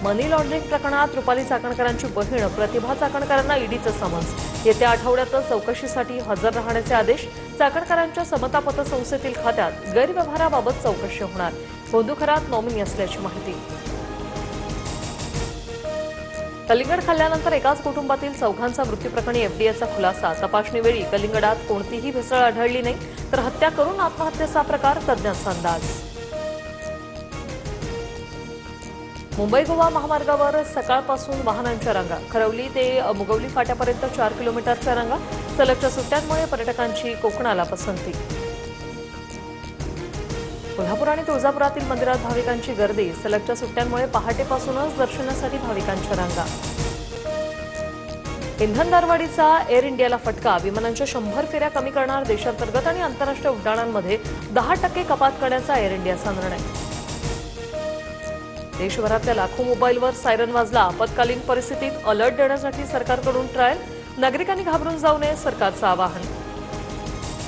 मनी laundering प्रकरणात रुपाली चाकणकरांची बहीण प्रतिभा चाकणकरांना ईडीचं summons. येत्या आठवड्यातच चौकशीसाठी हजर राहण्याचे आदेश। चाकणकरांच्या समता पतसंस्थेतील खात्यात गैरव्यवहाराबाबत चौकशी होणार। बंधुखरात नॉमिनी असल्याची माहिती। कलिंगड खाल्ल्यानंतर एकाच कुटुंबातील चौघांचा मृत्यूप्रकरणी एफडीएचा खुलासा। तपासणीवेळी कलिंगडात कोणतीही भेसळ आढळली नाही, तर हत्या करून आत्महत्येचा प्रकार, तज्ज्ञांचा अंदाज। मुंबई गोवा महामार्गावर सकाळपासून वाहनांच्या रांगा। खरवली ते मुगवली फाट्यापर्यंत 4 किलोमीटरच्या रांगा। सलगच्या सुट्ट्यांमुळे पर्यटकांची कोकणाला पसंती। कोल्हापूर आणि तुळजापुरातील मंदिरात भाविकांची गर्दी। सलगच्या सुट्ट्यांमुळे पहाटेपासूनच दर्शनासाठी भाविकांच्या रांगा। इंधन दरवाढीचा एअर इंडियाला फटका। विमानांच्या 100 फेऱ्या कमी करणार। देशांतर्गत आणि आंतरराष्ट्रीय उड्डाणांमध्ये 10% कपात करण्याचा एअर इंडियाचा निर्णय। देशभरातल्या लाखो मोबाईलवर सायरन वाजला। आपत्कालीन परिस्थितीत अलर्ट देण्यासाठी सरकारकडून ट्रायल। नागरिकांनी घाबरून जाऊ नये, सरकारचं आवाहन।